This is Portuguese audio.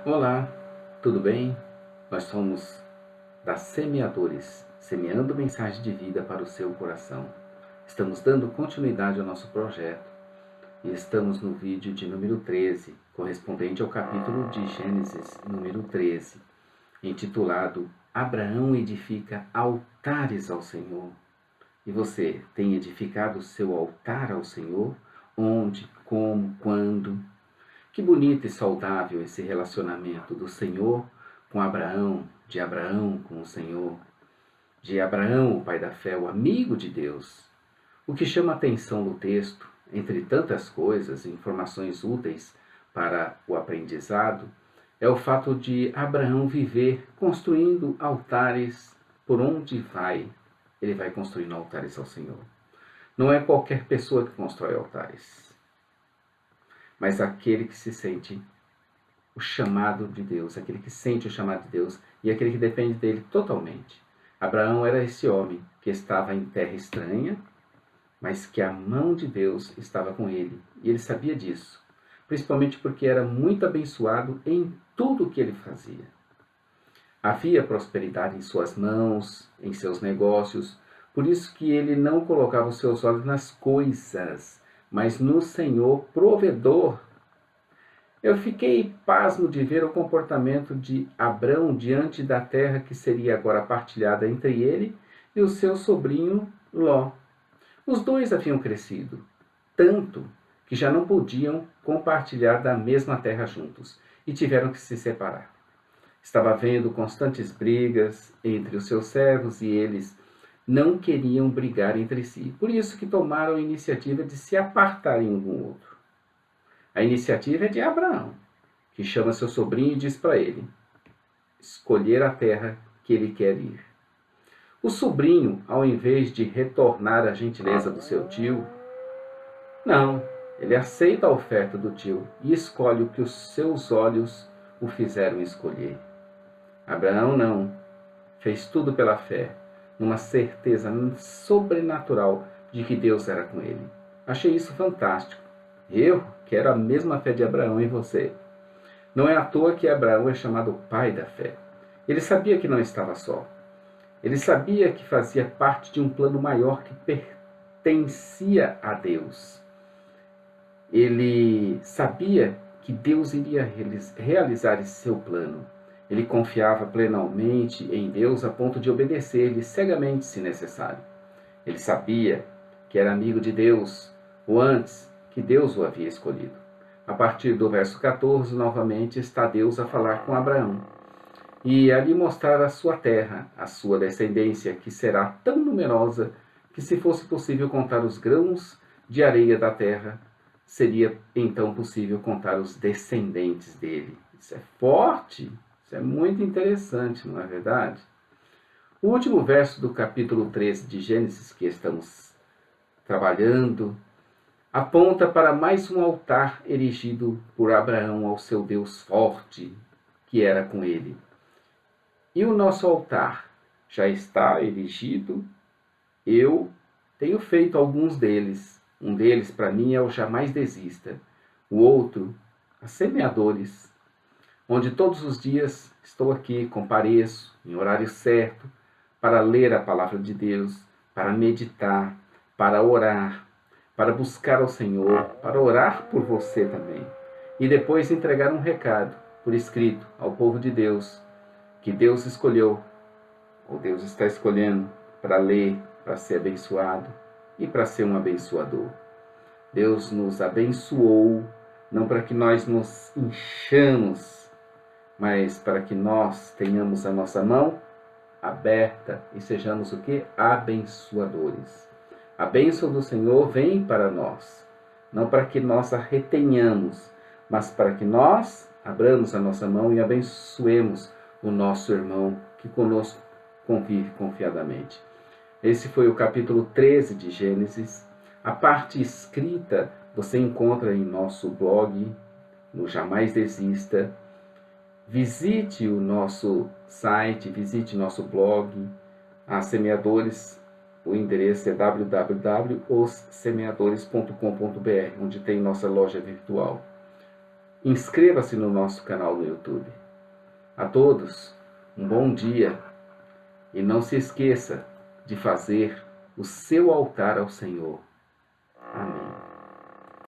Olá, tudo bem? Nós somos da Semeadores, semeando mensagem de vida para o seu coração. Estamos dando continuidade ao nosso projeto e estamos no vídeo de número 13, correspondente ao capítulo de Gênesis, número 13, intitulado Abraão edifica altares ao Senhor. E você tem edificado o seu altar ao Senhor? Onde, como, quando? Que bonito e saudável esse relacionamento do Senhor com Abraão, de Abraão com o Senhor, de Abraão, o pai da fé, o amigo de Deus. O que chama atenção no texto, entre tantas coisas, informações úteis para o aprendizado, é o fato de Abraão viver construindo altares por onde vai. Ele vai construindo altares ao Senhor. Não é qualquer pessoa que constrói altares, mas aquele que se sente o chamado de Deus, aquele que sente o chamado de Deus e aquele que depende dele totalmente. Abraão era esse homem que estava em terra estranha, mas que a mão de Deus estava com ele. E ele sabia disso, principalmente porque era muito abençoado em tudo o que ele fazia. Havia prosperidade em suas mãos, em seus negócios, por isso que ele não colocava os seus olhos nas coisas, mas no Senhor provedor. Eu fiquei pasmo de ver o comportamento de Abrão diante da terra que seria agora partilhada entre ele e o seu sobrinho Ló. Os dois haviam crescido, tanto que já não podiam compartilhar da mesma terra juntos e tiveram que se separar. Estava havendo constantes brigas entre os seus servos e eles não queriam brigar entre si. Por isso que tomaram a iniciativa de se apartarem um do outro. A iniciativa é de Abraão, que chama seu sobrinho e diz para ele escolher a terra que ele quer ir. O sobrinho, ao invés de retornar à gentileza do seu tio, não, ele aceita a oferta do tio e escolhe o que os seus olhos o fizeram escolher. Abraão não, fez tudo pela fé, numa certeza sobrenatural de que Deus era com ele. Achei isso fantástico. Eu quero a mesma fé de Abraão em você. Não é à toa que Abraão é chamado pai da fé. Ele sabia que não estava só. Ele sabia que fazia parte de um plano maior que pertencia a Deus. Ele sabia que Deus iria realizar esse seu plano. Ele confiava plenamente em Deus a ponto de obedecer-lhe cegamente se necessário. Ele sabia que era amigo de Deus, ou antes, que Deus o havia escolhido. A partir do verso 14, novamente, está Deus a falar com Abraão e a lhe mostrar a sua terra, a sua descendência, que será tão numerosa que, se fosse possível contar os grãos de areia da terra, seria então possível contar os descendentes dele. Isso é forte, isso é muito interessante, não é verdade? O último verso do capítulo 13 de Gênesis, que estamos trabalhando, aponta para mais um altar erigido por Abraão ao seu Deus forte, que era com ele. E o nosso altar já está erigido. Eu tenho feito alguns deles. Um deles, para mim, é o Jamais Desista. O outro, a Semeadores, onde todos os dias estou aqui, compareço, em horário certo, para ler a palavra de Deus, para meditar, para orar, para buscar ao Senhor, para orar por você também. E depois entregar um recado por escrito ao povo de Deus, que Deus escolheu, ou Deus está escolhendo, para ler, para ser abençoado e para ser um abençoador. Deus nos abençoou, não para que nós nos enchamos, mas para que nós tenhamos a nossa mão aberta e sejamos o quê? Abençoadores. A bênção do Senhor vem para nós, não para que nós a retenhamos, mas para que nós abramos a nossa mão e abençoemos o nosso irmão que conosco convive confiadamente. Esse foi o capítulo 13 de Gênesis. A parte escrita você encontra em nosso blog, no Jamais Desista. Visite o nosso site, visite nosso blog, a Semeadores. O endereço é www.ossemeadores.com.br, onde tem nossa loja virtual. inscreva-se no nosso canal no YouTube. A todos, um bom dia e não se esqueça de fazer o seu altar ao Senhor